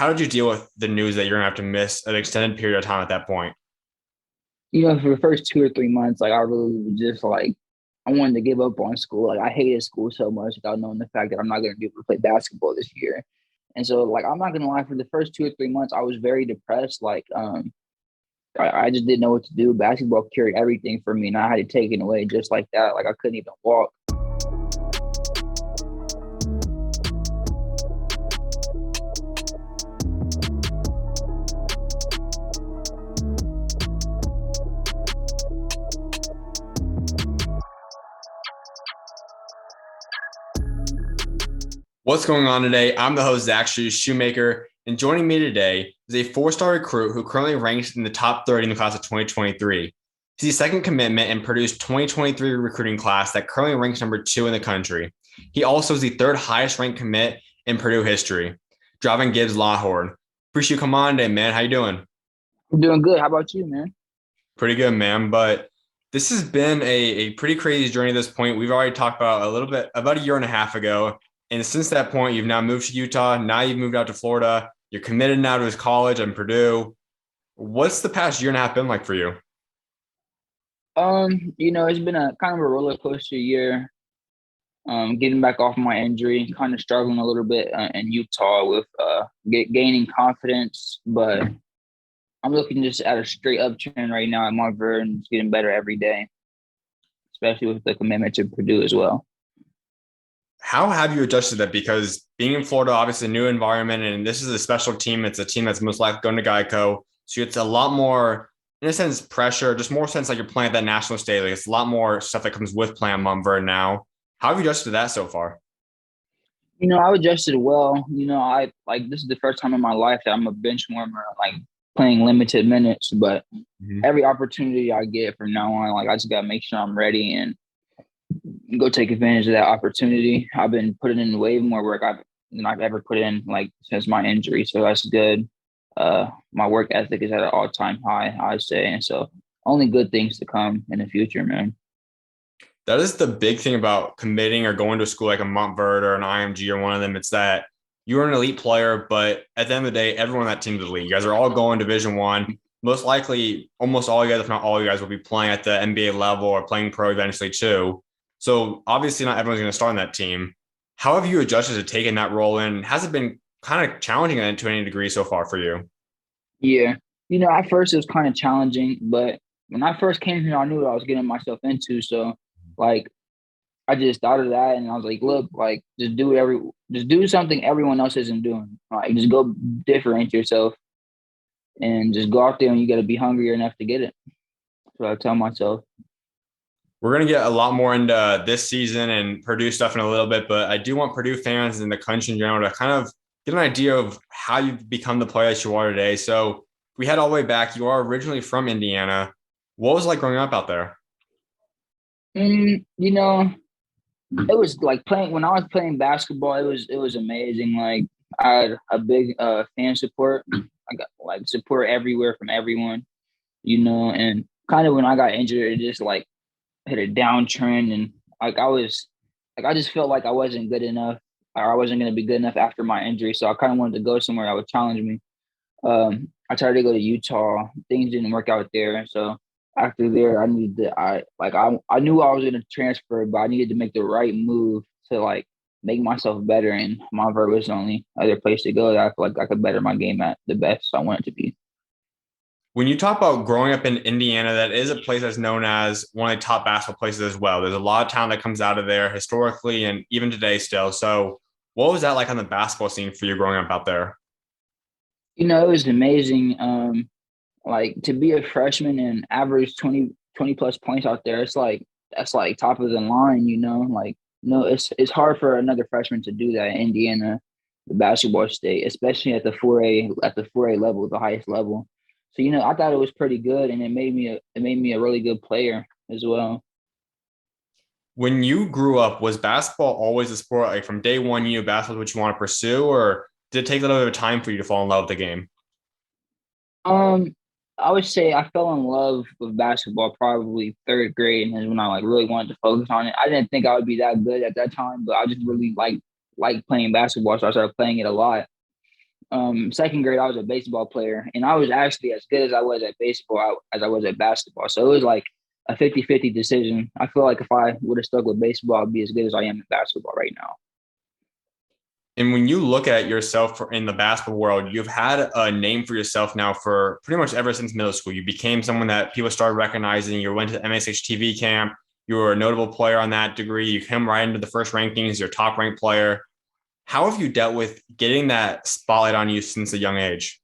How did you deal with the news that you're gonna have to miss an extended period of time at that point? For the first 2 or 3 months, like I really was just like I wanted to give up on school. Like I hated school so much without knowing the fact that I'm not gonna be able to play basketball this year. And so like I'm not gonna lie, for the first 2 or 3 months, I was very depressed. I just didn't know what to do. Basketball carried everything for me, and I had to take it away just like that. Like I couldn't even walk. What's going on today? I'm the host, ZachSchuZ Schumaker, and joining me today is a four-star recruit who currently ranks in the top 30 in the class of 2023. He's the second commitment in Purdue's 2023 recruiting class that currently ranks number 2 in the country. He also is the third highest ranked commit in Purdue history. Dravyn Gibbs-Lawhorn. Appreciate you coming on today, man. How you doing? I'm doing good. How about you, man? Pretty good, man. But this has been a pretty crazy journey at this point. We've already talked about a little bit about a year and a half ago. And since that point, you've now moved to Utah. Now you've moved out to Florida. You're committed now to his college and Purdue. What's the past year and a half been like for you? It's been a kind of a roller coaster year. Getting back off my injury, kind of struggling a little bit in Utah with gaining confidence, but I'm looking just at a straight uptrend right now at Montverde, and it's getting better every day, especially with the commitment to Purdue as well. How have you adjusted that? Because being in Florida, obviously a new environment, and this is a special team. It's a team that's most likely going to Geico. So it's a lot more, in a sense, pressure, just more sense like you're playing at that national stage. Like it's a lot more stuff that comes with playing Montverde now. How have you adjusted to that so far? I adjusted well. I like this is the first time in my life that I'm a bench warmer, like playing limited minutes. But Mhm. every opportunity I get from now on, like I just gotta make sure I'm ready and go take advantage of that opportunity. I've been putting in way more work than I've ever put in like since my injury, so that's good. My work ethic is at an all-time high, I'd say, and so only good things to come in the future, man. That is the big thing about committing or going to a school like a Montverde or an IMG or one of them. It's that you're an elite player, but at the end of the day, everyone on that team's elite. You guys are all going Division One. Most likely, almost all you guys, if not all you guys, will be playing at the NBA level or playing pro eventually too. So obviously, not everyone's going to start on that team. How have you adjusted to taking that role in? Has it been kind of challenging to any degree so far for you? Yeah, at first it was kind of challenging, but when I first came here, I knew what I was getting myself into. So, like, I just thought of that, and I was like, look, like, just do something everyone else isn't doing. Like, just go differentiate yourself, and just go out there, and you got to be hungry enough to get it. So I tell myself. We're going to get a lot more into this season and Purdue stuff in a little bit, but I do want Purdue fans and the country in general to kind of get an idea of how you've become the player that you are today. So if we head all the way back, you are originally from Indiana. What was it like growing up out there? And it was like playing when I was playing basketball. It was amazing. Like I had a big fan support. I got like support everywhere from everyone. And kind of when I got injured, it just like hit a downtrend, and like I just felt like I wasn't good enough, or I wasn't going to be good enough after my injury. So I kind of wanted to go somewhere that would challenge me. I tried to go to Utah. Things didn't work out there, so after there, I knew I was going to transfer, but I needed to make the right move to like make myself better. And Montverde was the only other place to go that I feel like I could better my game at the best I want it to be. When you talk about growing up in Indiana, that is a place that's known as one of the top basketball places as well. There's a lot of talent that comes out of there historically and even today still. So what was that like on the basketball scene for you growing up out there? It was amazing. Like to be a freshman and average 20 plus points out there, that's like top of the line. Like no, it's hard for another freshman to do that in Indiana, the basketball state, especially at the 4A level, the highest level. So I thought it was pretty good, and it made me a really good player as well. When you grew up, was basketball always a sport like from day one you knew basketball was what you want to pursue, or did it take a little bit of time for you to fall in love with the game? Um, I would say I fell in love with basketball probably third grade, and is when I like really wanted to focus on it. I didn't think I would be that good at that time, but I just really like playing basketball, so I started playing it a lot. second grade, I was a baseball player, and I was actually as good as I was at baseball as I was at basketball. So it was like a 50-50 decision. I feel like if I would have stuck with baseball, I'd be as good as I am in basketball right now. And when you look at yourself in the basketball world, you've had a name for yourself now for pretty much ever since middle school. You became someone that people started recognizing. You went to the MSH TV camp. You were a notable player on that degree. You came right into the first rankings. You're a top ranked player. How have you dealt with getting that spotlight on you since a young age?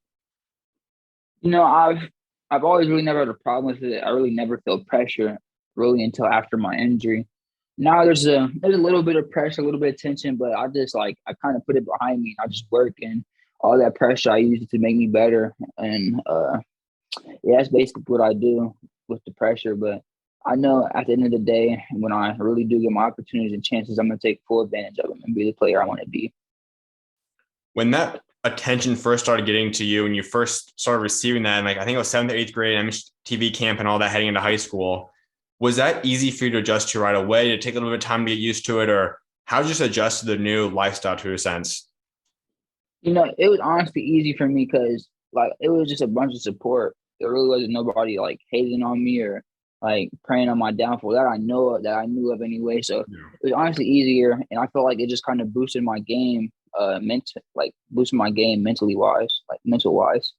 You know, I've always really never had a problem with it. I really never felt pressure really until after my injury. Now there's a little bit of pressure, a little bit of tension, but I just like I kind of put it behind me. I just work and all that pressure I use it to make me better. And yeah, that's basically what I do with the pressure. But I know at the end of the day, when I really do get my opportunities and chances, I'm gonna take full advantage of them and be the player I want to be. When that attention first started getting to you and you first started receiving that, and like I think it was seventh or eighth grade MTV camp and all that heading into high school, was that easy for you to adjust to right away? Did it take a little bit of time to get used to it, or how did you just adjust to the new lifestyle to a sense? You know, it was honestly easy for me because like it was just a bunch of support. There really wasn't nobody like hating on me or like preying on my downfall that I knew of anyway. So it Yeah. was honestly easier, and I felt like it just kind of boosted my game, boosted my game mentally wise, like mental wise.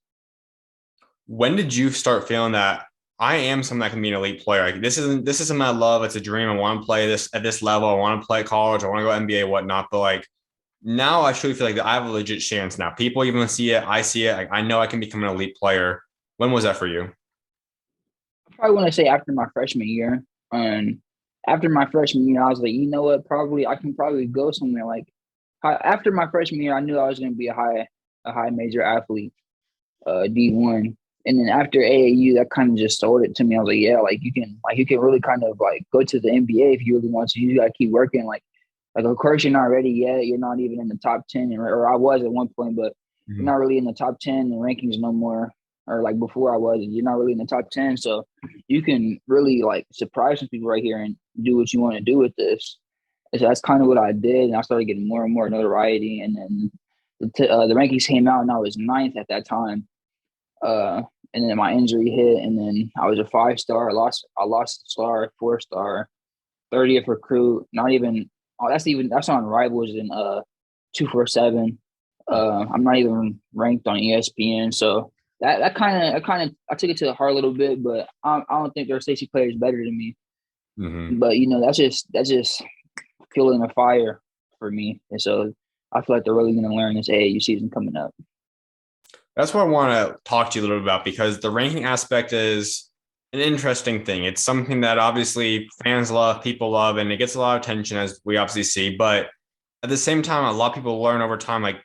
When did you start feeling that I am someone that can be an elite player? Like this isn't my love. It's a dream. I want to play this at this level. I want to play college. I want to go NBA, whatnot. But like now I truly feel like that I have a legit chance now. People even see it. I see it. Like, I know I can become an elite player. When was that for you? I probably want to say after my freshman year, and after my freshman year, I was like, you know what, probably I can probably go somewhere. Like after my freshman year, I knew I was going to be a high major athlete. D1. And then after AAU, that kind of just sold it to me. I was like, yeah, like you can really kind of like go to the NBA if you really want to. You got to keep working. Like of course you're not ready yet. You're not even in the top 10, or I was at one point, but you're Mhm. not really in the top 10 in the rankings no more. Or like before I was, you're not really in the top 10. So you can really like surprise some people right here and do what you want to do with this. And so that's kind of what I did, and I started getting more and more notoriety. And then the rankings came out, and I was ninth at that time. Uh, and then my injury hit, and then I was a 5 star. I lost a star, 4 star, 30th recruit. Not even that's on Rivals in 247. I'm not even ranked on ESPN, so that kind of I took it to the heart a little bit, but I don't think there are safety players better than me. Mhm. But you know that's just fueling a fire for me, and so I feel like they're really going to learn this AAU season coming up. That's what I want to talk to you a little bit about because the ranking aspect is an interesting thing. It's something that obviously fans love, people love, and it gets a lot of attention as we obviously see. But at the same time, a lot of people learn over time, like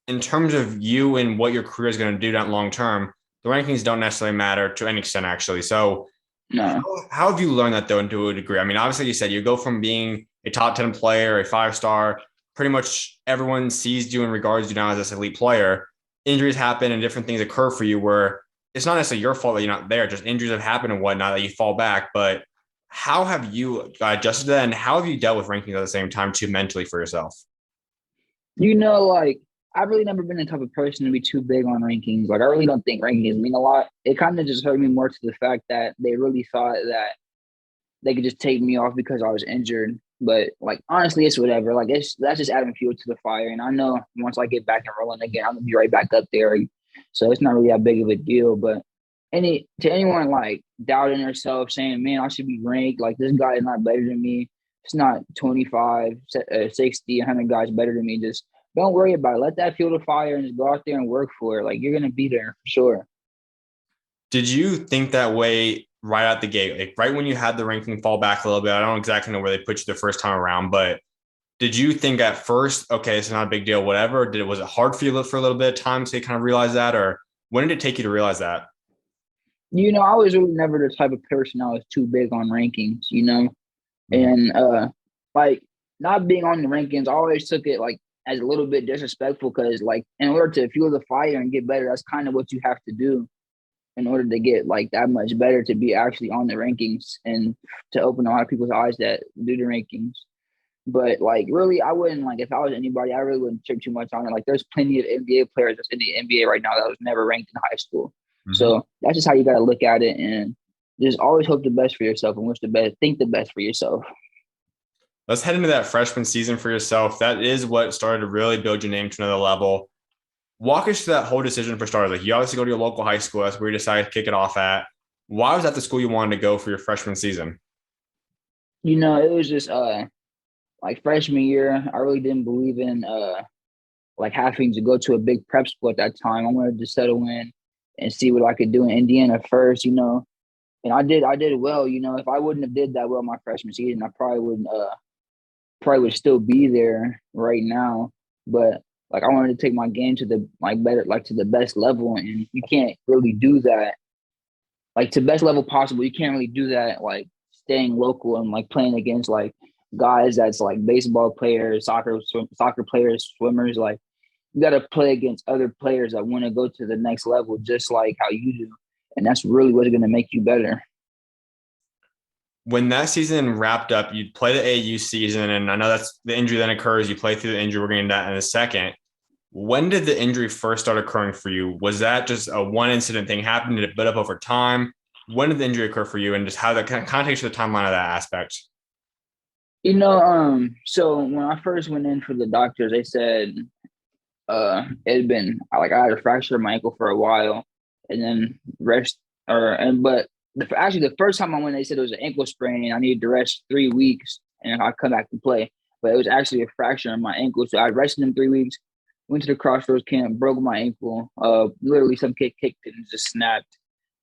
in terms of you and what your career is going to do down long term, the rankings don't necessarily matter to any extent, actually. So, No, how have you learned that though, to a degree? I mean, obviously, you said you go from being a top 10 player, a 5 star, pretty much everyone sees you and regards you now as this elite player. Injuries happen and different things occur for you where it's not necessarily your fault that you're not there, just injuries have happened and whatnot that you fall back. But how have you adjusted to that and how have you dealt with rankings at the same time too mentally for yourself? you know, like I've really never been the type of person to be too big on rankings. Like I really don't think rankings mean a lot. It kind of just hurt me more to the fact that they really thought that they could just take me off because I was injured. But like honestly, it's whatever. Like it's that's just adding fuel to the fire. And I know once I get back and rolling again, I'm gonna be right back up there. So it's not really that big of a deal. But anyone like doubting themselves, saying, "Man, I should be ranked. Like this guy is not better than me. It's not 25, 60, 100 guys better than me." Just don't worry about it. Let that fuel the fire and just go out there and work for it. Like you're gonna be there for sure. Did you think that way right out the gate? Like right when you had the ranking fall back a little bit, I don't exactly know where they put you the first time around, but did you think at first, okay, it's not a big deal, whatever? Was it hard for you for a little bit of time to kind of realize that, or when did it take you to realize that? You know, I was really never the type of person that was too big on rankings. Mhm. And like not being on the rankings, I always took it like as a little bit disrespectful because like in order to fuel the fire and get better, that's kind of what you have to do in order to get like that much better to be actually on the rankings and to open a lot of people's eyes that do the rankings. But like really, I wouldn't like if I was anybody, I really wouldn't trip too much on it. Like there's plenty of NBA players that's in the NBA right now that was never ranked in high school. Mhm. So that's just how you got to look at it, and just always hope the best for yourself and wish the best, think the best for yourself. Let's head into that freshman season for yourself. That is what started to really build your name to another level. Walk us through that whole decision for starters. Like you obviously go to your local high school. That's where you decided to kick it off at. Why was that the school you wanted to go for your freshman season? It was just like freshman year, I really didn't believe in like having to go to a big prep school at that time. I wanted to settle in and see what I could do in Indiana first. And I did well. If I wouldn't have did that well my freshman season, I probably would still be there right now. But like I wanted to take my game to the like better like to the best level, and you can't really do that like to best level possible. You can't really do that like staying local and like playing against like guys that's like baseball players, soccer players, swimmers. Like you got to play against other players that want to go to the next level, just like how you do, and that's really what's going to make you better. When that season wrapped up, you'd play the AU season, and I know that's the injury then occurs. You play through the injury. We're getting to that in a second. When did the injury first start occurring for you? Was that just a one incident thing happen? Did it build up over time? When did the injury occur for you, and just how that kind of takes you the timeline of that aspect? So when I first went in for the doctors, they said it had been like I had a fracture in my ankle for a while, and then rest or and but actually the first time I went, they said it was an ankle sprain and I needed to rest 3 weeks and I come back to play. But it was actually a fracture in my ankle, so I rested in 3 weeks. Went to the Crossroads camp, broke my ankle. Literally some kid kicked it and just snapped.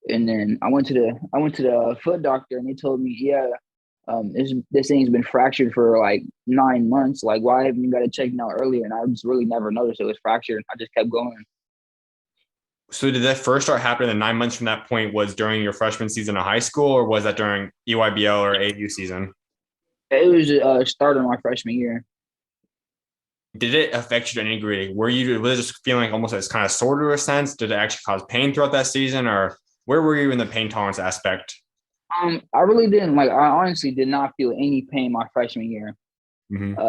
And then I went to the foot doctor and they told me, yeah, this thing's been fractured for like 9 months. Like, why haven't you got it checked out earlier? And I just really never noticed it was fractured. I just kept going. So did that first start happening? The 9 months from that point was during your freshman season of high school, or was that during EYBL or AU season? It was starting my freshman year. Did it affect you to any degree? Was it just feeling almost as kind of sore to a sense? Did it actually cause pain throughout that season, or where were you in the pain tolerance aspect? I really didn't like. I honestly did not feel any pain my freshman year. Mm-hmm.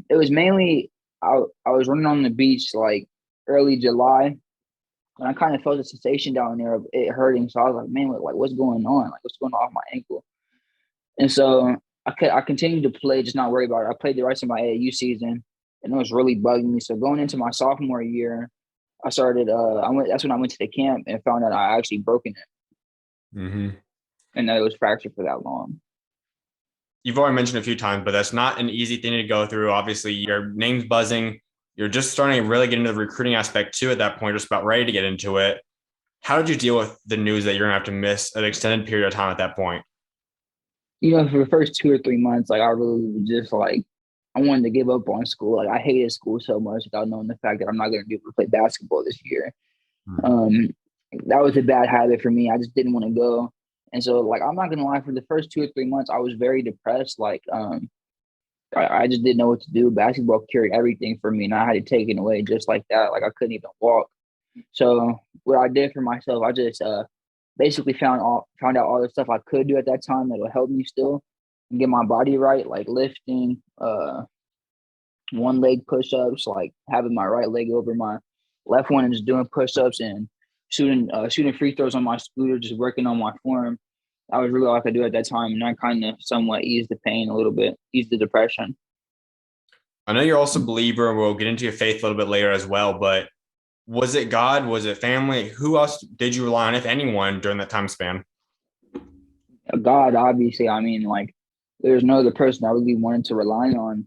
It was mainly I was running on the beach like early July, and I kind of felt a sensation down there of it hurting. So I was like, man, like what's going on? Like what's going on with my ankle? And so I continued to play, just not worry about it. I played the rest of my AAU season, and it was really bugging me. So going into my sophomore year, I started. I went. That's when I went to the camp and found out I actually broken it, Mm-hmm. and that it was fractured for that long. You've already mentioned a few times, but that's not an easy thing to go through. Obviously, your name's buzzing. You're just starting to really get into the recruiting aspect too at that point, just about ready to get into it. How did you deal with the news that you're gonna have to miss an extended period of time at that point? For the first 2 or 3 months, like I really was just like I wanted to give up on school. Like I hated school so much without knowing the fact that I'm not going to be able to play basketball this year. Um, that was a bad habit for me. I just didn't want to go. And so like I'm not gonna lie, for the first 2 or 3 months, I was very depressed. Like I just didn't know what to do. Basketball carried everything for me, and I had to take it away just like that. Like I couldn't even walk. So what I did for myself, I just basically found out all the stuff I could do at that time that would help me still and get my body right, like lifting, one leg push ups, like having my right leg over my left one and just doing push ups and shooting free throws on my scooter, just working on my form. That was really all I could do at that time, and that kind of somewhat eased the pain a little bit, eased the depression. I know you're also a believer, and we'll get into your faith a little bit later as well, but was it God? Was it family? Who else did you rely on, if anyone, during that time span? God, obviously, I mean, like, there's no other person I really wanted to rely on,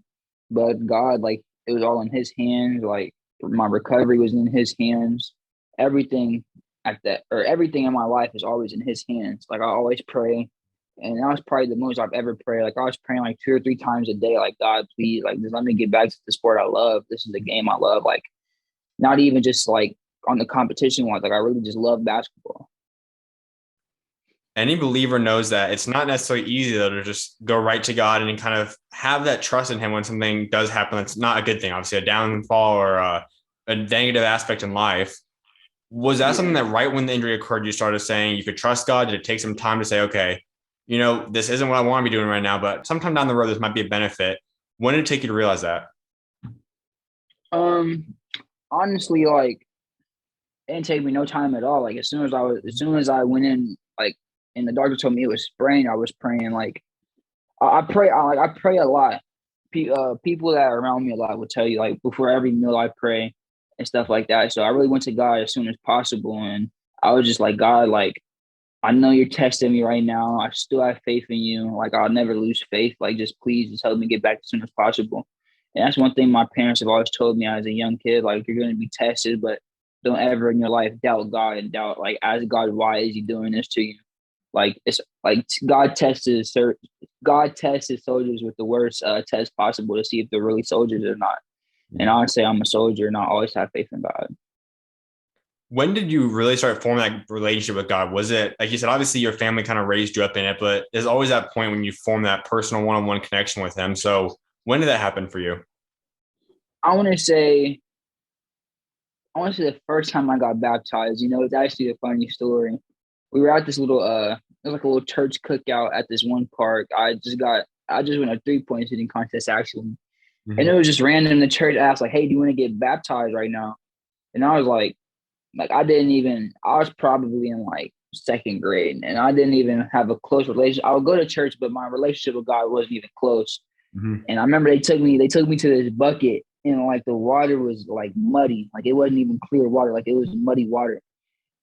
but God, like, it was all in His hands. Like, my recovery was in His hands. Everything everything in my life is always in His hands. Like, I always pray, and that was probably the most I've ever prayed. Like, I was praying like 2 or 3 times a day. Like, God, please, like, just let me get back to the sport I love. This is the game I love. Like, not even just like on the competition ones. Like, I really just love basketball. Any believer knows that it's not necessarily easy though to just go right to God and kind of have that trust in Him when something does happen that's not a good thing, obviously a downfall or a negative aspect in life. Was that something Yeah. that right when the injury occurred, you started saying you could trust God? Did it take some time to say, okay, this isn't what I want to be doing right now, but sometime down the road, this might be a benefit? When did it take you to realize that? Um, honestly, like it didn't take me no time at all. Like as soon as I went in, like, and the doctor told me it was sprained, I was praying. Like I pray, I pray a lot. People that are around me a lot will tell you, like, before every meal I pray and stuff like that. So I really went to God as soon as possible, and I was just like, God, like, I know you're testing me right now. I still have faith in you. Like, I'll never lose faith. Like, just please, just help me get back as soon as possible. And that's one thing my parents have always told me as a young kid. Like, you're going to be tested, but don't ever in your life doubt God and doubt, like, as God, why is He doing this to you? Like, it's like God tests His soldiers with the worst test possible to see if they're really soldiers or not. And I would say I'm a soldier, and I always have faith in God. When did you really start forming that relationship with God? Was it, like you said, obviously your family kind of raised you up in it, but there's always that point when you form that personal one-on-one connection with Him. So when did that happen for you? I want to say I want to say the first time I got baptized, it's actually a funny story. We were at this little it was like a little church cookout at this one park. I just won a 3-point shooting contest actually. And it Mhm. was just random. The church asked, like, hey, do you want to get baptized right now? And I was like I was probably in like second grade, and I didn't even have a close relationship. I would go to church, but my relationship with God wasn't even close. Mhm. And I remember they took me to this bucket, and like the water was like muddy, like it wasn't even clear water, like it was muddy water.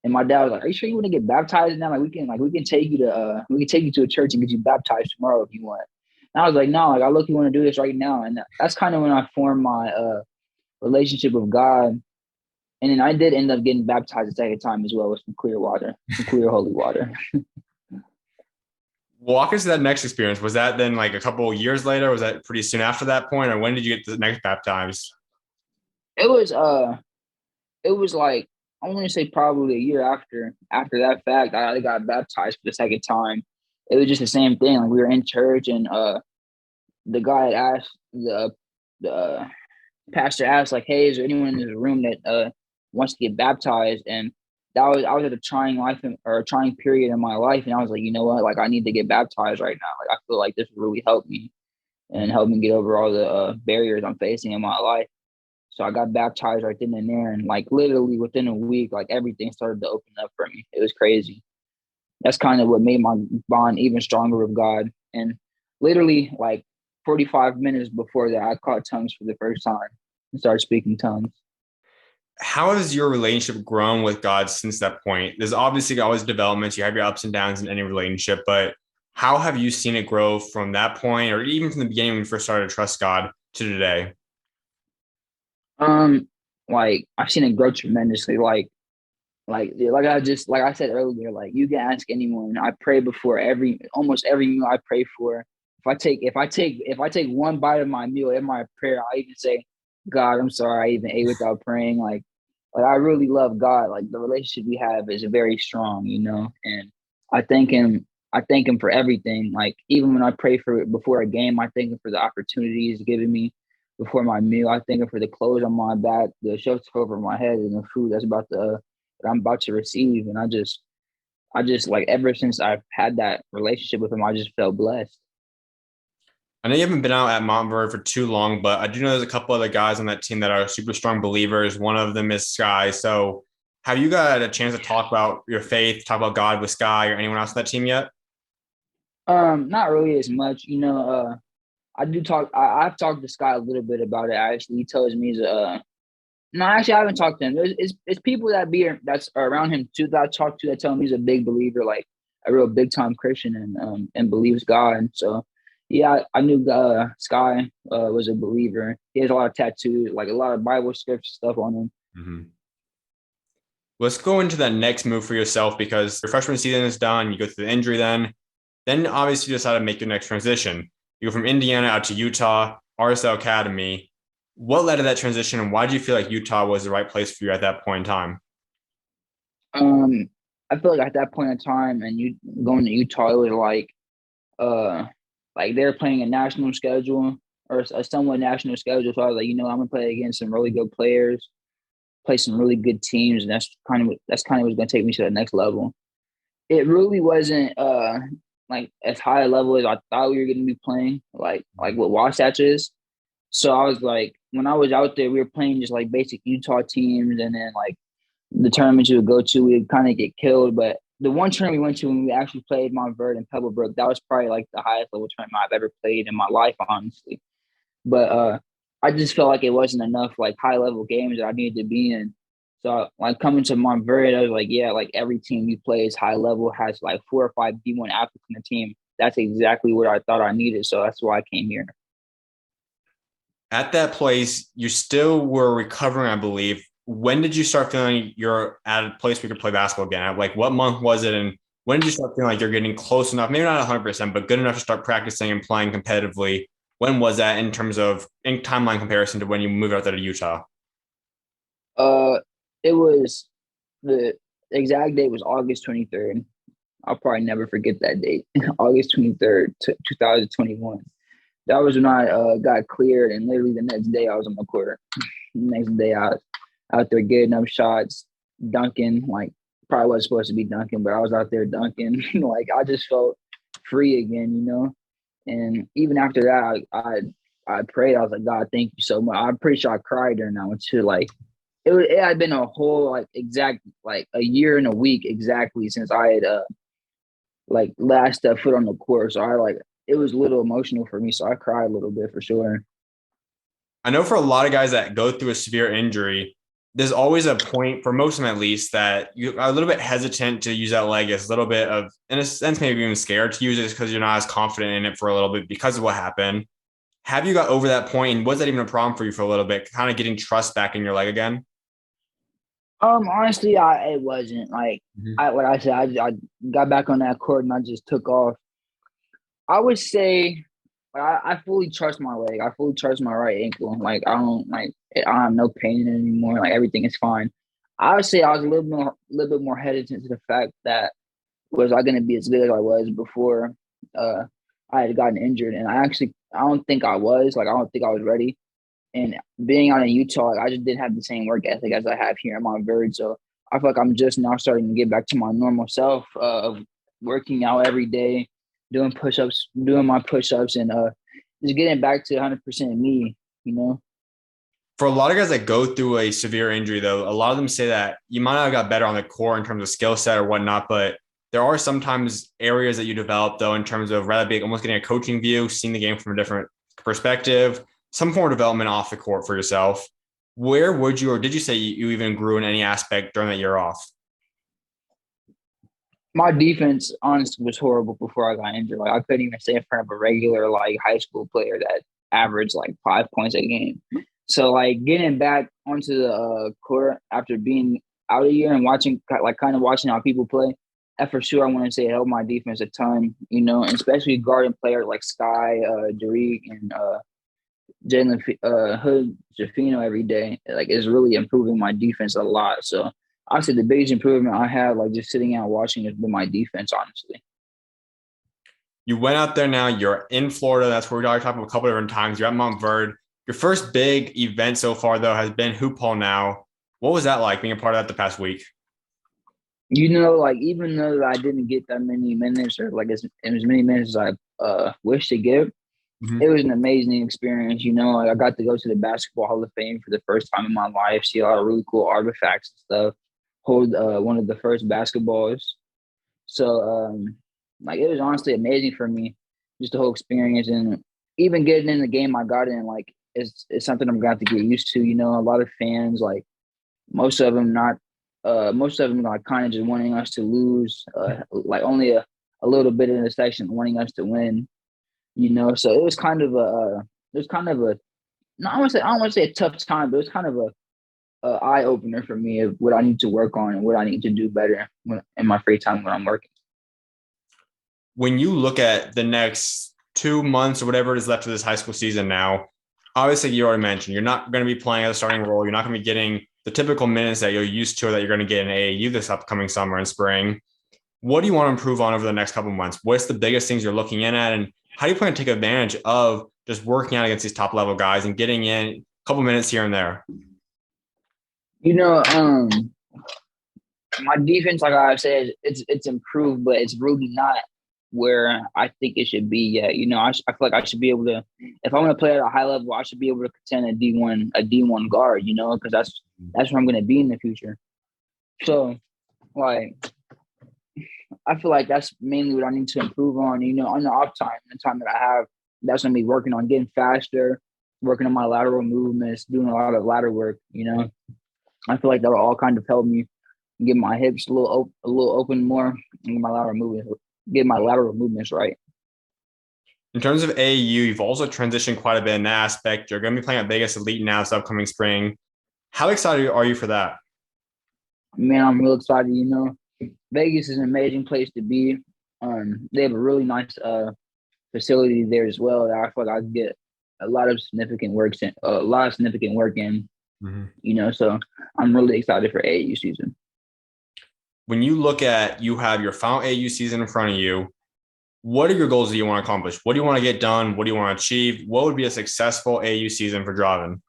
And my dad was like, "Are you sure you want to get baptized now? Like we can take you to a church and get you baptized tomorrow if you want." And I was like, "No, like I look, you want to do this right now." And that's kind of when I formed my relationship with God. And then I did end up getting baptized a second time as well with some clear water, some clear holy water. Walk us through that next experience. Was that then like a couple of years later? Was that pretty soon after that point, or when did you get the next baptized? It was it was like I want to say probably a year after that fact I got baptized for the second time. It was just the same thing. Like we were in church, and the guy had asked the pastor asked, like, "Hey, is there anyone in this room that wants to get baptized?" And I was at a trying or a trying period in my life, and I was like, you know what, like I need to get baptized right now. Like I feel like this will really help me and help me get over all the barriers I'm facing in my life. So I got baptized right then and there, and like literally within a week, like everything started to open up for me. It was crazy. That's kind of what made my bond even stronger with God. And literally, like 45 minutes before that, I caught tongues for the first time and started speaking tongues. How has your relationship grown with God since that point? There's obviously always developments. You have your ups and downs in any relationship, but how have you seen it grow from that point, or even from the beginning when you first started to trust God to today? Um, like I've seen it grow tremendously. Like I said earlier, like you can ask anyone. I pray before almost every meal I pray for. If I take one bite of my meal in my prayer, I even say, God, I'm sorry I even ate without praying. Like I really love God. Like the relationship we have is very strong. And I thank him. I thank him for everything. Like even when I pray for before a game, I thank him for the opportunities he's given me before my meal. I thank him for the clothes on my back, the shelter over my head, and the food that I'm about to receive. And I just like ever since I've had that relationship with him, I just felt blessed. I know you haven't been out at Montverde for too long, but I do know there's a couple other guys on that team that are super strong believers. One of them is Sky. So, have you got a chance to talk about your faith, talk about God with Sky or anyone else on that team yet? Not really as much. I do talk. I've talked to Scott a little bit about it. Actually, he tells me he's no, actually, I haven't talked to him. It's people that's around him too that I talk to that tell him he's a big believer, like a real big time Christian, and believes God. And so, yeah, I knew Sky was a believer. He has a lot of tattoos, like a lot of Bible scripture stuff on him. Mhm. Let's go into that next move for yourself because your freshman season is done. You go through the injury then obviously you decide to make your next transition. You go from Indiana out to Utah, RSL Academy. What led to that transition, and why do you feel like Utah was the right place for you at that point in time? Um, I feel like at that point in time, and you going to Utah, it was uh like they're playing a national schedule or a somewhat national schedule. So I was like, I'm gonna play against some really good players, play some really good teams, and that's kind of what's gonna take me to the next level. It really wasn't like as high a level as I thought we were gonna be playing, like what Wasatch is. So I was like, when I was out there, we were playing just like basic Utah teams, and then like the tournaments we would go to, we'd kind of get killed. But the one tournament we went to when we actually played Montverde and Pebblebrook, that was probably like the highest level tournament I've ever played in my life, honestly. But I just felt like it wasn't enough like high level games that I needed to be in. So like coming to Montverde, I was like, yeah, like every team you play is high level, has like 4 or 5 D1 athletes in the team. That's exactly what I thought I needed. So that's why I came here. At that place, you still were recovering, I believe. When did you start feeling you're at a place where you could play basketball again? Like, what month was it? And when did you start feeling like you're getting close enough, maybe not 100%, but good enough to start practicing and playing competitively? When was that in terms of in timeline comparison to when you moved out there to Utah? Uh, it was the exact date was August 23rd. I'll probably never forget that date. August 23rd, 2021. That was when I got cleared, and literally the next day I was on the court. The next day I was out there getting up shots, dunking. Like probably wasn't supposed to be dunking, but I was out there dunking. Like I just felt free again, you know. And even after that, I prayed. I was like, God, thank you so much. I'm pretty sure I cried during that one too. Like it had been a whole like exact like a year and a week exactly since I had like last step foot on the court. So I like it was a little emotional for me. So I cried a little bit for sure. I know for a lot of guys that go through a severe injury, there's always a point, for most of them at least, that you are a little bit hesitant to use that leg. It's a little bit of, in a sense, maybe even scared to use it because you're not as confident in it for a little bit because of what happened. Have you got over that point, and was that even a problem for you for a little bit, kind of getting trust back in your leg again? Honestly, it wasn't like Mhm. I like I said, I got back on that court and I just took off. I would say I fully trust my leg. I fully trust my right ankle. Like I don't have no pain in it anymore. Like everything is fine. I would say I was a little bit more hesitant to the fact that was I going to be as good as I was before uh, I had gotten injured, and I don't think I was. Like I don't think I was ready. And being out in Utah, like, I just didn't have the same work ethic as I have here in Montverde. So I feel like I'm just now starting to get back to my normal self of working out every day, doing push-ups, doing my push-ups, and just getting back to 100% me. You know. For a lot of guys that go through a severe injury, though, a lot of them say that you might not have got better on the core in terms of skill set or whatnot, but there are sometimes areas that you develop, though, in terms of rather be almost getting a coaching view, seeing the game from a different perspective, some form of development off the court for yourself. Where would you, or did you say you even grew in any aspect during that year off? My defense, honestly, was horrible before I got injured. Like I couldn't even stay in front of a regular like high school player that averaged like 5 points a game. So like getting back onto the court after being out a year and watching like kind of watching how people play, that for sure I want to say it helped my defense a ton. You know, and especially guarding players like Sky, Derek, and Jalen Hood Jafino every day. Like it's really improving my defense a lot. So I say the biggest improvement I have, like just sitting out watching, has been my defense, honestly. You went out there now, you're in Florida. That's where we already talked about a couple different times. You're at Montverde. Your first big event so far, though, has been Hoop Hall now. What was that like being a part of that the past week? You know, like even though I didn't get that many minutes or like as many minutes as I wish to get, it Mhm. was an amazing experience. You know, like I got to go to the Basketball Hall of Fame for the first time in my life, see a lot of really cool artifacts and stuff. Hold one of the first basketballs. So like it was honestly amazing for me, just the whole experience and even getting in the game I got in, like it's something I'm going to get used to. You know, a lot of fans, like most of them not, most of them like kind of just wanting us to lose, like only a little bit in the section wanting us to win. You know, so it was kind of it was kind of a, no, I don't want to say a tough time, but it was kind of a eye opener for me of what I need to work on and what I need to do better in my free time when I'm working. When you look at the next 2 months or whatever it is left of this high school season now, obviously you already mentioned you're not going to be playing as a starting role. You're not going to be getting the typical minutes that you're used to or that you're going to get in AAU this upcoming summer and spring. What do you want to improve on over the next couple of months? What's the biggest things you're looking in at, and how do you plan to take advantage of just working out against these top level guys and getting in a couple minutes here and there? You know, my defense, like I said, it's improved, but it's really not. where I think it should be yet. I feel like I should be able to, if I want to play at a high level, I should be able to contend a D1 guard, because that's where I'm going to be in the future. So, like, I feel like that's mainly what I need to improve on, on the off time, the time that I have. That's going to be working on getting faster, working on my lateral movements, doing a lot of ladder work. I feel like that will all kind of help me get my hips a little open more, and get my lateral movements right. In terms of AAU, you've also transitioned quite a bit in that aspect. You're going to be playing at Vegas Elite now this upcoming spring. How excited are you for that? Man, I'm real excited. Vegas is an amazing place to be. They have a really nice facility there as well. That I feel like I can get a lot of significant work in. So I'm really excited for AAU season. When you look at, you have your final AAU season in front of you, what are your goals that you want to accomplish? What do you want to get done? What do you want to achieve? What would be a successful AAU season for Dravyn?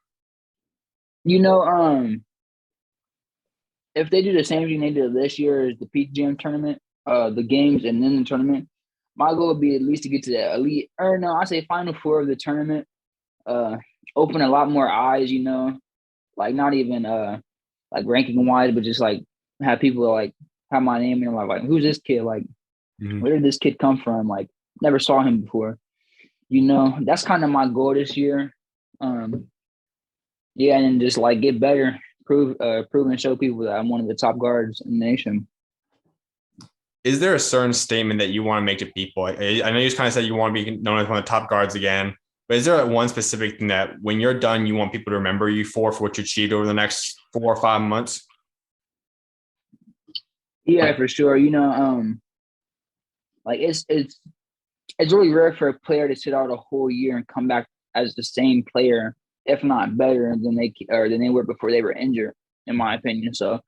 If they do the same thing they did this year as the Peak Jam tournament, the games and then the tournament, my goal would be at least to get to the elite, or no, I say Final Four of the tournament. Open a lot more eyes, like not even like ranking wise, but just like have people like have my name and like who's this kid? Like, where did this kid come from? Like, never saw him before. That's kind of my goal this year. Yeah, and then just like get better, prove and show people that I'm one of the top guards in the nation. Is there a certain statement that you want to make to people? I know you just kind of said you want to be known as one of the top guards again, but is there one specific thing that when you're done, you want people to remember you for what you achieved over the next 4 or 5 months? Yeah, for sure. Like it's really rare for a player to sit out a whole year and come back as the same player, if not better than they were before they were injured, in my opinion. So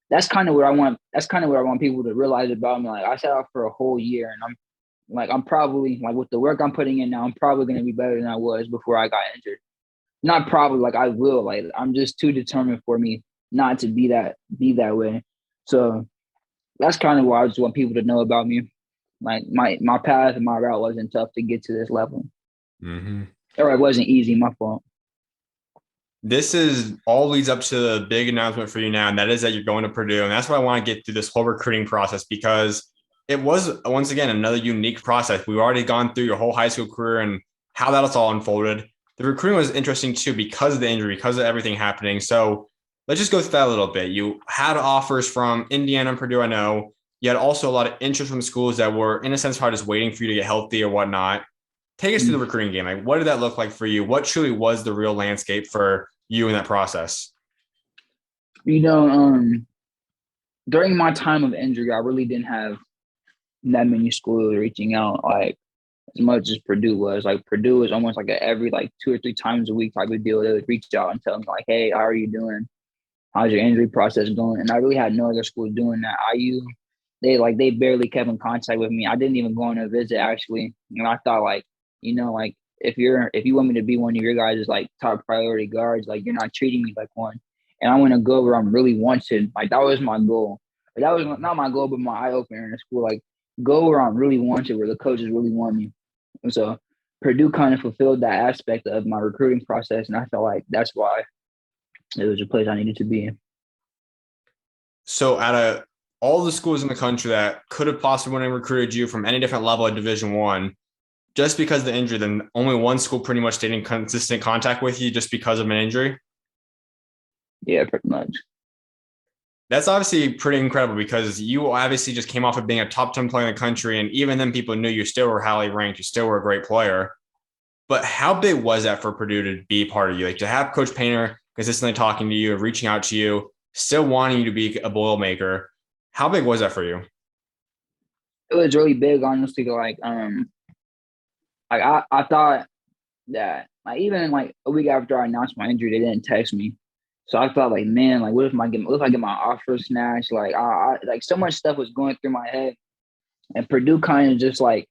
that's kind of what I want. That's kind of what I want people to realize about me. Like, I sat out for a whole year, and I'm probably like, with the work I'm putting in now, I'm probably going to be better than I was before I got injured. Not probably, like I will. Like, I'm just too determined for me not to be that way. So that's kind of what I just want people to know about me. Like, my path and my route wasn't tough to get to this level, or it wasn't easy. My fault. This is all leads up to the big announcement for you now, and that is that you're going to Purdue. And that's why I want to get through this whole recruiting process, because it was, once again, another unique process. We've already gone through your whole high school career and how that's all unfolded. The recruiting was interesting too because of the injury, because of everything happening. So let's just go through that a little bit. You had offers from Indiana and Purdue, I know. You had also a lot of interest from schools that were, in a sense, probably just waiting for you to get healthy or whatnot. Take us through the recruiting game. Like, what did that look like for you? What truly was the real landscape for you in that process? During my time of injury, I really didn't have that many schools reaching out like as much as Purdue was. Like, Purdue was almost like every like 2 or 3 times a week type of deal. They would reach out and tell me like, "Hey, how are you doing? How's your injury process going?" And I really had no other schools doing that. IU, they barely kept in contact with me. I didn't even go on a visit actually. And I thought like, like if you want me to be one of your guys' like top priority guards, like, you're not treating me like one. And I want to go where I'm really wanted. Like, that was my goal. But that was not my goal, but my eye opener in the school. Like, go where I'm really wanted, where the coaches really want me. And so Purdue kind of fulfilled that aspect of my recruiting process, and I felt like that's why it was a place I needed to be in. So out of all the schools in the country that could have possibly recruited you from any different level at Division One, just because of the injury, then only one school pretty much stayed in consistent contact with you just because of an injury? Yeah, pretty much. That's obviously pretty incredible, because you obviously just came off of being a top 10 player in the country. And even then, people knew you still were highly ranked. You still were a great player. But how big was that for Purdue to be part of you? Like, to have Coach Painter consistently talking to you, reaching out to you, still wanting you to be a Boilermaker. How big was that for you? It was really big, honestly. Like, I thought that, like, even like a week after I announced my injury, they didn't text me. So I thought like, man, like, what if I get my offer snatched? Like, I like, so much stuff was going through my head, and Purdue kind of just like,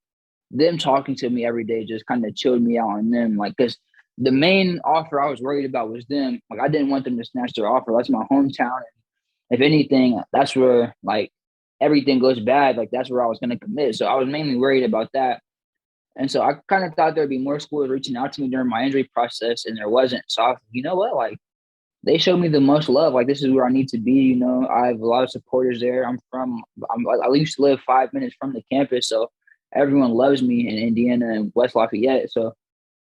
them talking to me every day just kind of chilled me out on them. Like, because the main offer I was worried about was them. Like, I didn't want them to snatch their offer. That's my hometown. If anything, that's where like everything goes bad, like that's where I was going to commit. So I was mainly worried about that. And so I kind of thought there'd be more schools reaching out to me during my injury process, and there wasn't. So I was, you know what, like they showed me the most love. Like this is where I need to be. You know, I have a lot of supporters there. I used to live 5 minutes from the campus, so everyone loves me in Indiana and West Lafayette. So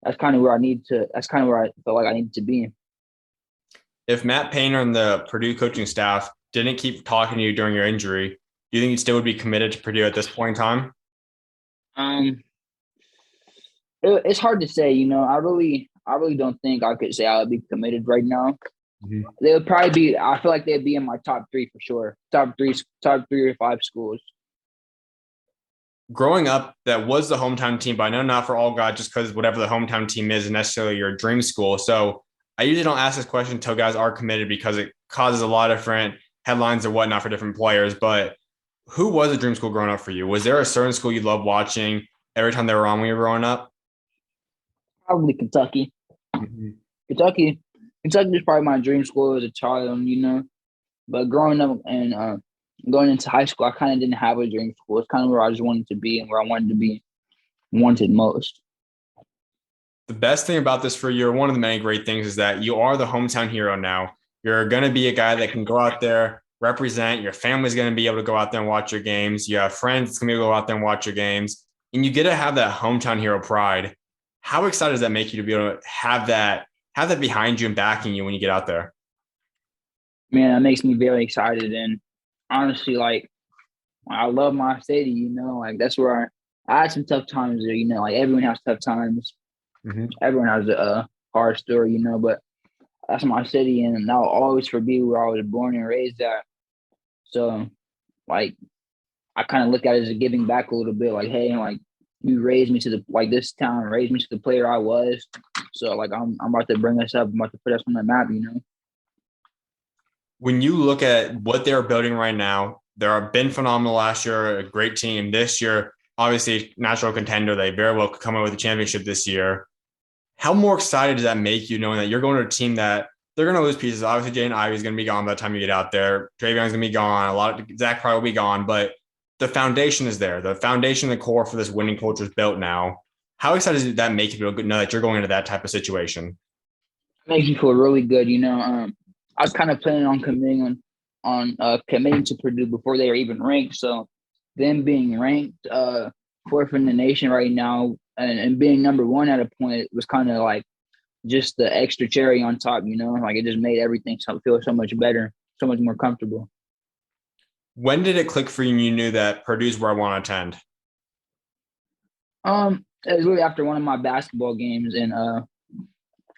that's kind of where I need to. That's kind of where I felt like I needed to be. If Matt Painter and the Purdue coaching staff didn't keep talking to you during your injury, do you think you still would be committed to Purdue at this point in time? Um, it's hard to say. You know, I really don't think I could say I would be committed right now. Mhm. They would probably be. I feel like they'd be in my top three for sure. Top three or five schools. Growing up, that was the hometown team, but I know not for all guys, just because whatever the hometown team is necessarily your dream school. So I usually don't ask this question until guys are committed because it causes a lot of different headlines and whatnot for different players. But who was a dream school growing up for you? Was there a certain school you loved watching every time they were on when you were growing up? Probably Kentucky. Mhm. Kentucky. Kentucky was probably my dream school as a child. You know, but growing up and going into high school, I kind of didn't have a dream school. It's kind of where I just wanted to be and where I wanted to be wanted most. The best thing about this for you, or one of the many great things, is that you are the hometown hero now. You're going to be a guy that can go out there, represent. Your family's going to be able to go out there and watch your games. You have friends that's going to be able to go out there and watch your games. And you get to have that hometown hero pride. How excited does that make you to be able to have that behind you and backing you when you get out there? Man, that makes me very excited. And honestly, like I love my city. You know, like that's where I had some tough times there. You know, like everyone has tough times. Mhm. Everyone has a hard story. You know, but that's my city, and I'll always be where I was born and raised at. So, like, I kind of look at it as a giving back a little bit. Like, hey, like you raised me to the like this town raised me to the player I was. So, like, I'm about to bring us up. I'm about to put us on the map. You know. When you look at what they're building right now, they've been phenomenal last year, a great team. This year, obviously, national contender. They very well could come out with a championship this year. How more excited does that make you knowing that you're going to a team that they're going to lose pieces? Obviously, Jaden Ivey's going to be gone by the time you get out there. Dravyn's going to be gone. A lot of Zach probably will be gone, but the foundation is there. The foundation, the core for this winning culture is built now. How excited does that make you to know that you're going into that type of situation? Makes me feel really good. You know, I was kind of planning on committing to Purdue before they were even ranked. So them being ranked fourth in the nation right now and being number one at a point was kind of like just the extra cherry on top. You know, like it just made everything feel so much better, so much more comfortable. When did it click for you and you knew that Purdue's where I want to attend? It was really after one of my basketball games, and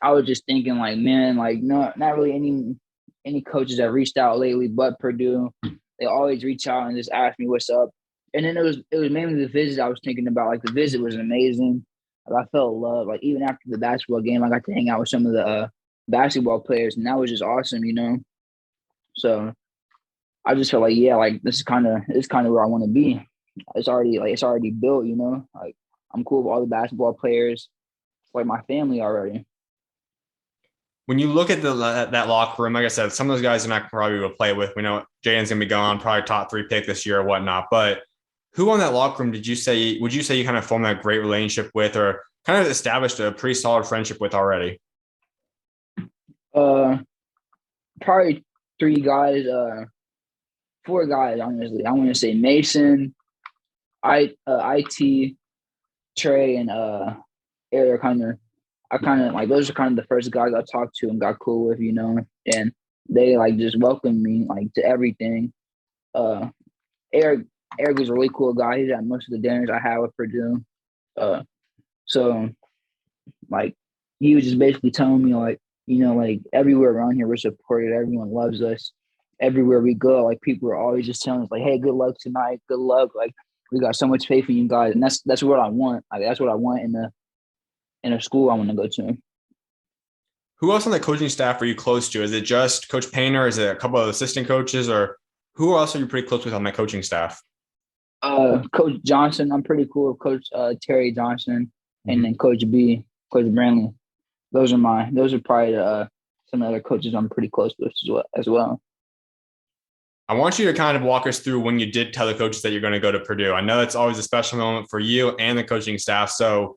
I was just thinking like, man, like no, not really any coaches that reached out lately, but Purdue. They always reach out and just ask me what's up. And then it was mainly the visit I was thinking about. Like the visit was amazing. Like, I felt love. Like even after the basketball game, I got to hang out with some of the basketball players, and that was just awesome, you know. So I just felt like, yeah, like this is kind of where I want to be. It's already built, you know. Like I'm cool with all the basketball players. It's like my family already. When you look at that locker room, like I said, some of those guys are not probably able to play with. We know Jaden's gonna be gone, probably top three pick this year or whatnot. But who on that locker room would you say you kind of formed that great relationship with, or kind of established a pretty solid friendship with already? Uh, Probably three guys. Four guys. Honestly, I want to say Mason, it, Trey, and Eric Hunter. I kind of like those are kind of the first guys I talked to and got cool with, you know, and they like just welcomed me like to everything. Uh, Eric Eric was a really cool guy. He's at most of the dinners I had with Purdue. Uh, so like he was just basically telling me like, you know, like everywhere around here we're supported. Everyone loves us. Everywhere we go, like people are always just telling us like, hey, good luck tonight. Good luck. Like we got so much faith in you guys, and that's what I want. Like that's what I want in a school I want to go to. Who else on the coaching staff are you close to? Is it just Coach Painter? Is it a couple of assistant coaches, or who else are you pretty close with on that coaching staff? Coach Johnson, I'm pretty cool with Coach Terry Johnson, and Mhm. then Coach Brandley. Those are probably some other coaches I'm pretty close with as well. I want you to kind of walk us through when you did tell the coaches that you're going to go to Purdue. I know that's always a special moment for you and the coaching staff. So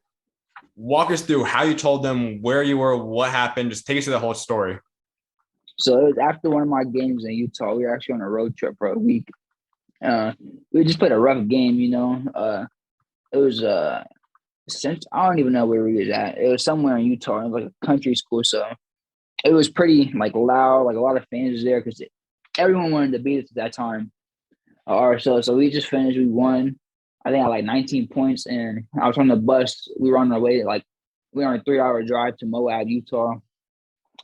walk us through how you told them, where you were, what happened. Just take us through the whole story. So it was after one of my games in Utah. We were actually on a road trip for a week. We just played a rough game, It was since I don't even know where we was at. It was somewhere in Utah. It was like a country school, so it was pretty like loud. Like a lot of fans was there because everyone wanted to beat us at that time. RSL. So we just finished. We won. I think I had like 19 points, and I was on the bus. We were on our way, like we were on a 3-hour drive to Moab, Utah,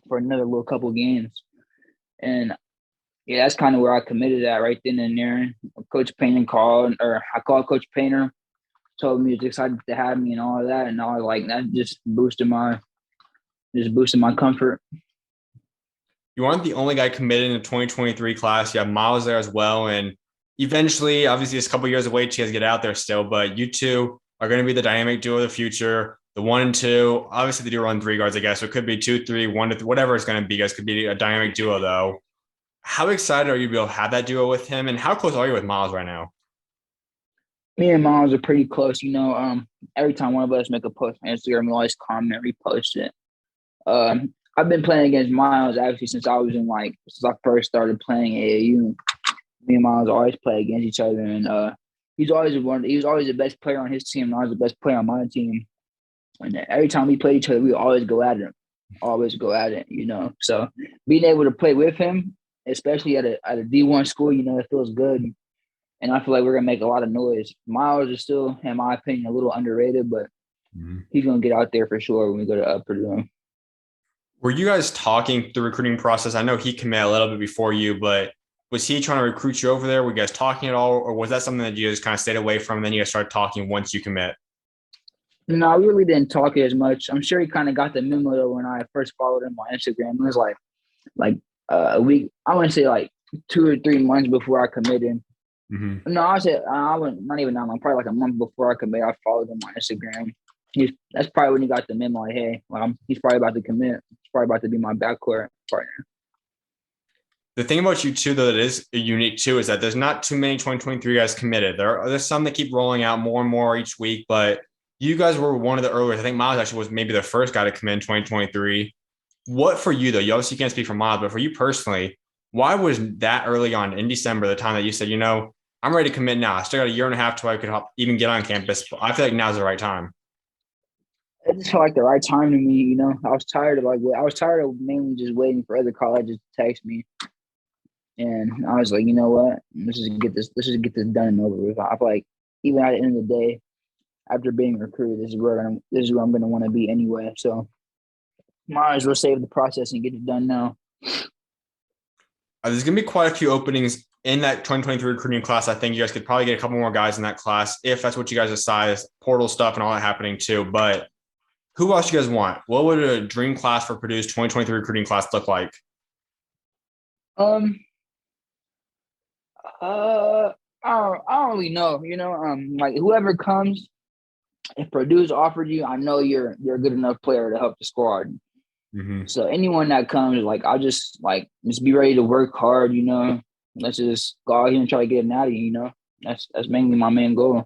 for another little couple games. And yeah, that's kind of where I committed at right then and there. Coach Painter called, or I called Coach Painter, told me he was excited to have me and all of that, and I was like, that just boosted my comfort. You aren't the only guy committed in the 2023 class. You have Myles there as well. And eventually, obviously, it's a couple years away to get out there still, but you two are going to be the dynamic duo of the future. The 1 and 2, obviously, they do run 3 guards, I guess. So it could be 2, 3, 1 to 3, whatever it's going to be. You guys could be a dynamic duo, though. How excited are you to be able to have that duo with him? And how close are you with Myles right now? Me and Miles are pretty close, Every time one of us make a post on Instagram, we always comment, repost it. I've been playing against Miles actually since I first started playing AAU. Me and Miles always play against each other, and he was always the best player on his team, and I was the best player on my team. And every time we played each other, we always go at it. So being able to play with him, especially at a D1 school, it feels good. And I feel like we're gonna make a lot of noise. Miles is still, in my opinion, a little underrated, but he's gonna get out there for sure when we go to Purdue. Were you guys talking the recruiting process? I know he committed a little bit before you, but was he trying to recruit you over there? Were you guys talking at all? Or was that something that you just kind of stayed away from and then you guys started talking once you commit? No, we really didn't talk as much. I'm sure he kind of got the memo though when I first followed him on Instagram. It was like a week. I want to say like 2 or 3 months before I committed. Mm-hmm. No, I went not even that long. Probably like a month before I committed. I followed him on Instagram. That's probably when he got the memo. Like, hey, he's probably about to commit. He's probably about to be my backcourt partner. The thing about you two, though, that is unique too, is that there's not too many 2023 guys committed. There's some that keep rolling out more and more each week, but you guys were one of the earliest. I think Myles actually was maybe the first guy to commit in 2023. What for you, though? You obviously can't speak for Myles, but for you personally, why was that early on in December the time that you said, I'm ready to commit now? I still got a year and a half till I could even get on campus. I feel like now's the right time. It just felt like the right time to me. I was tired of mainly just waiting for other colleges to text me. And I was like, you know what? Let's just get this done and over with. I feel like even at the end of the day, after being recruited, this is where I'm gonna want to be anyway. So might as well save the process and get it done now. There's going to be quite a few openings in that 2023 recruiting class. I think you guys could probably get a couple more guys in that class if that's what you guys decide, is portal stuff and all that happening too. But who else do you guys want? What would a dream class for Purdue's 2023 recruiting class look like? Um, I don't really know. Like whoever comes, if Purdue's offered you, I know you're a good enough player to help the squad. Mm-hmm. So anyone that comes, like I'll just be ready to work hard. Let's just go out here and try to get an out of you. That's mainly my main goal.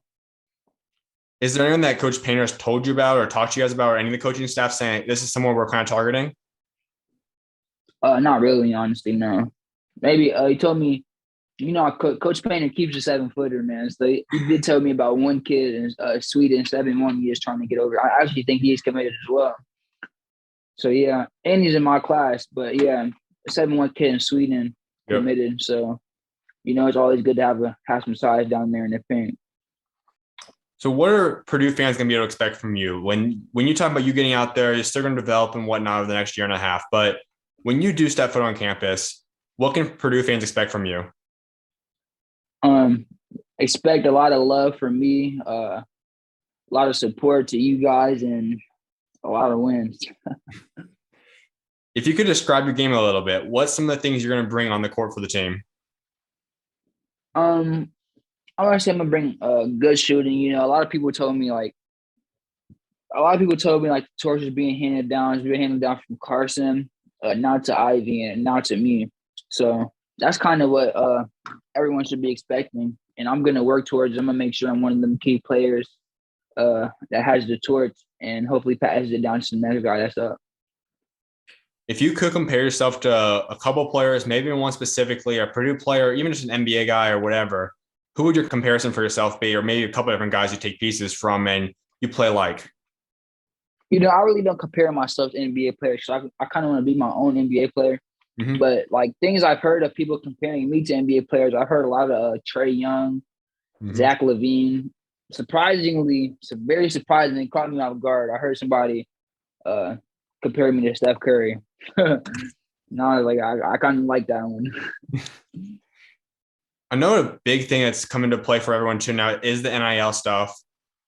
Is there anyone that Coach Painter has told you about or talked to you guys about, or any of the coaching staff saying this is someone we're kind of targeting? Not really, honestly, no. Maybe he told me, Coach Painter keeps a 7-footer, man. So he did tell me about one kid in Sweden, 7'1", he is trying to get over. I actually think he's committed as well. So yeah, and he's in my class, but yeah, a 7'1" kid in Sweden committed. Yep. So it's always good to have some size down there in the paint. So what are Purdue fans going to be able to expect from you? When you talk about you getting out there, you're still going to develop and whatnot over the next year and a half. But when you do step foot on campus, what can Purdue fans expect from you? Expect a lot of love from me, a lot of support to you guys, and a lot of wins. If you could describe your game a little bit, what's some of the things you're going to bring on the court for the team? I want to say I'm gonna bring good shooting. A lot of people told me like the torch is being handed down. It's being handed down from Carson, now to Ivy, and now to me. So that's kind of what everyone should be expecting. And I'm gonna work towards. I'm gonna make sure I'm one of them key players that has the torch and hopefully passes it down to the next guy that's up. If you could compare yourself to a couple players, maybe one specifically, a Purdue player, even just an NBA guy or whatever, who would your comparison for yourself be? Or maybe a couple different guys you take pieces from and you play like? I really don't compare myself to NBA players. So I kind of want to be my own NBA player. Mm-hmm. But like things I've heard of people comparing me to NBA players, I've heard a lot of Trae Young, Mm-hmm. Zach LaVine. Surprisingly, very surprisingly, caught me off guard. I heard somebody uh, compare me to Steph Curry. No, like I kind of like that one. I know a big thing that's come into play for everyone too now is the NIL stuff.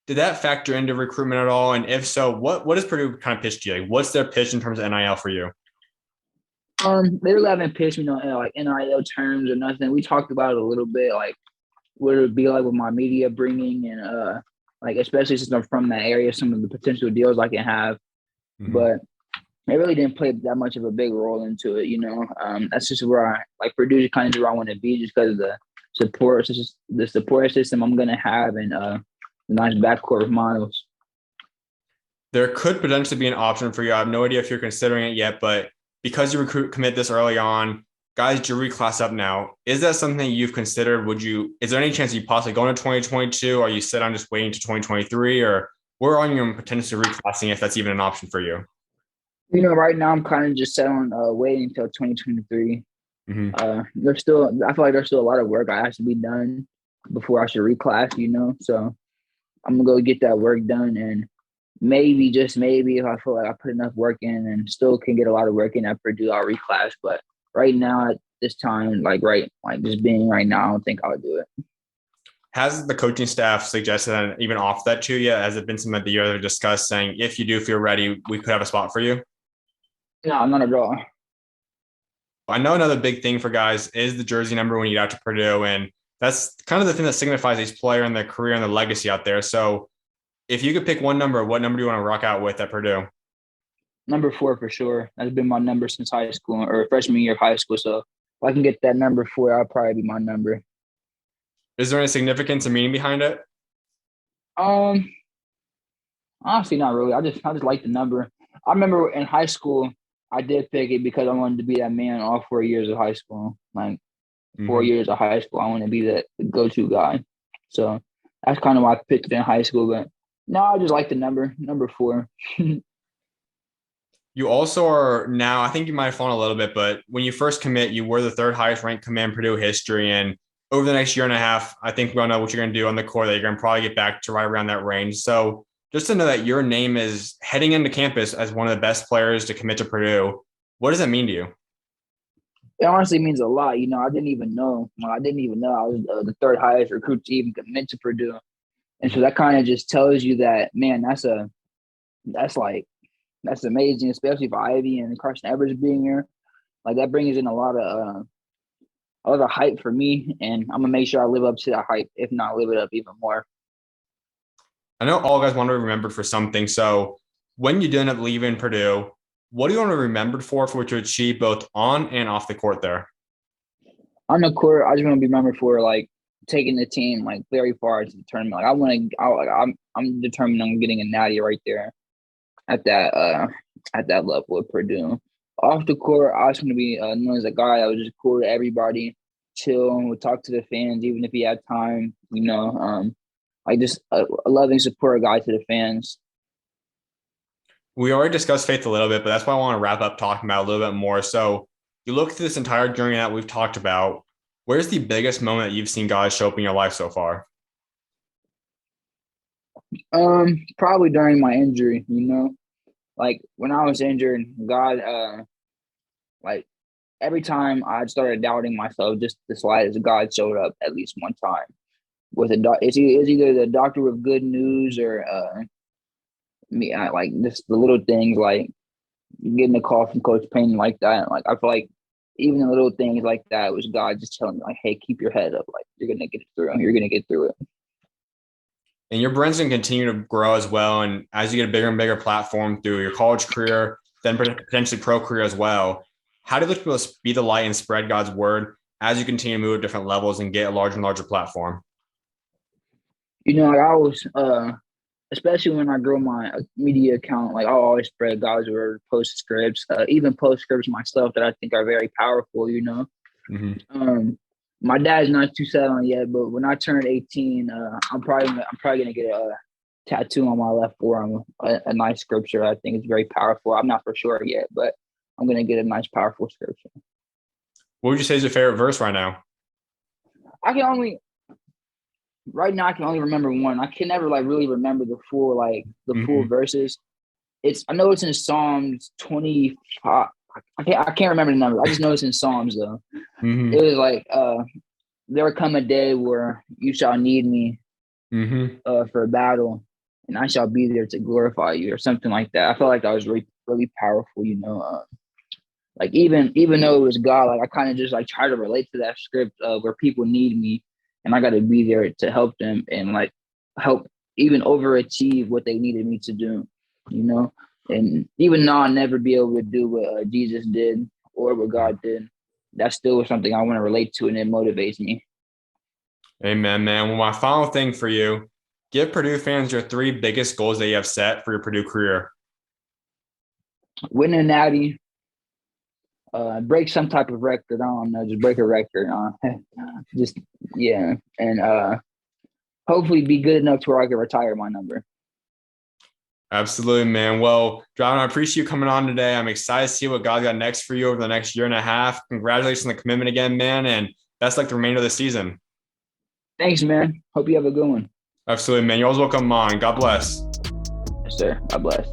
Did that factor into recruitment at all? And if so, what does Purdue kind of pitch to you? Like, what's their pitch in terms of NIL for you? They really haven't pitched me on like NIL terms or nothing. We talked about it a little bit, like what it would be like with my media bringing and like especially since I'm from that area, some of the potential deals I can have. Mm-hmm. But it really didn't play that much of a big role into it. That's just where I like Purdue is kind of where I want to be just because of the support system I'm gonna have and the nice backcourt of Miles. There could potentially be an option for you. I have no idea if you're considering it yet, but because you commit this early on, guys, jury class up now. Is that something you've considered? Is there any chance you possibly go into 2022? Or are you set on just waiting to 2023? Or where are you on potentially reclassing if that's even an option for you? Right now I'm kind of just set on waiting until 2023. Mm-hmm. I feel like there's still a lot of work I has to be done before I should reclass. So I'm gonna go get that work done and maybe just maybe if I feel like I put enough work in and still can get a lot of work in at Purdue, I'll reclass. But right now at this time, like just being right now, I don't think I'll do it. Has the coaching staff suggested and even offered that to you? Has it been something that you ever discussed saying, if you do feel ready, we could have a spot for you? No, not at all. I know another big thing for guys is the jersey number when you get out to Purdue. And that's kind of the thing that signifies each player and their career and the legacy out there. So if you could pick one number, what number do you want to rock out with at Purdue? Number 4 for sure. That's been my number since high school or freshman year of high school. So if I can get that number 4, I'll probably be my number. Is there any significance and meaning behind it? Um, Honestly, not really. I just like the number. I remember in high school, I did pick it because I wanted to be that man all 4 years of high school. Like 4 years of high school, I want to be the go-to guy. So that's kind of why I picked it in high school. But no, I just like the number 4. You also are now, I think you might have fallen a little bit, but when you first commit, you were the third highest ranked commit in Purdue history. And over the next year and a half, I think we all know what you're going to do on the court, that you're going to probably get back to right around that range. So just to know that your name is heading into campus as one of the best players to commit to Purdue, what does that mean to you? It honestly means a lot. I didn't even know. I didn't even know I was the third highest recruit to even commit to Purdue. And so that kind of just tells you that, man, that's amazing, especially for Ivy and Carson Edwards being here. Like that brings in a lot of hype for me, and I'm gonna make sure I live up to that hype, if not live it up even more. I know all guys want to be remembered for something. So when you do end up leaving Purdue, what do you want to be remembered for what you achieved both on and off the court there? On the court, I just want to be remembered for like taking the team like very far to the tournament. I'm determined on getting a natty right there at that level of Purdue. Off the court, I just want to be known as a guy that was just cool to everybody, chill, and would talk to the fans even if he had time. Like just a loving support guy to the fans. We already discussed faith a little bit, but that's why I want to wrap up talking about a little bit more. So you look through this entire journey that we've talked about. Where's the biggest moment that you've seen guys show up in your life so far? Probably during my injury. Like when I was injured, God, like every time I started doubting myself, just the slightest, God showed up at least one time with it's either the doctor with good news or me. I like just the little things like getting a call from Coach Payne like that. Like I feel like even the little things like that was God just telling me like, hey, keep your head up. Like you're gonna get through. You're gonna get through it. And your brand's going to continue to grow as well. And as you get a bigger and bigger platform through your college career, then potentially pro career as well, how do you look to be the light and spread God's word as you continue to move to different levels and get a larger and larger platform? Like I always, especially when I grow my media account, like I'll always spread God's word, post scripts, even post scripts myself that I think are very powerful. Mm-hmm. My dad's not too set on it yet, but when I turn 18, I'm probably gonna get a tattoo on my left forearm, a nice scripture. I think it's very powerful. I'm not for sure yet, but I'm gonna get a nice, powerful scripture. What would you say is your favorite verse right now? Right now I can only remember one. I can never like really remember the full Mm-hmm. verses. I know it's in Psalms 25. I can't remember the number. I just know it's in Psalms though. Mm-hmm. It was like there will come a day where you shall need me Mm-hmm. for a battle, and I shall be there to glorify you, or something like that. I felt like that was really, really powerful. Like even though it was God, like I kind of just like try to relate to that script where people need me, and I got to be there to help them and like help even overachieve what they needed me to do. You know, and even though I'll never be able to do what Jesus did or what God did, that's still something I want to relate to, and it motivates me. Amen, man. Well, my final thing for you, give Purdue fans your 3 biggest goals that you have set for your Purdue career. Win a natty, break some type of record. I don't know, just break a record. Just yeah, and hopefully be good enough to where I can retire my number. Absolutely, man. Well, Dravyn, I appreciate you coming on today. I'm excited to see what God's got next for you over the next year and a half. Congratulations on the commitment again, man, and best luck the remainder of the season. Thanks, man. Hope you have a good one. Absolutely, man. You're always welcome on. God bless. Yes, sir. God bless.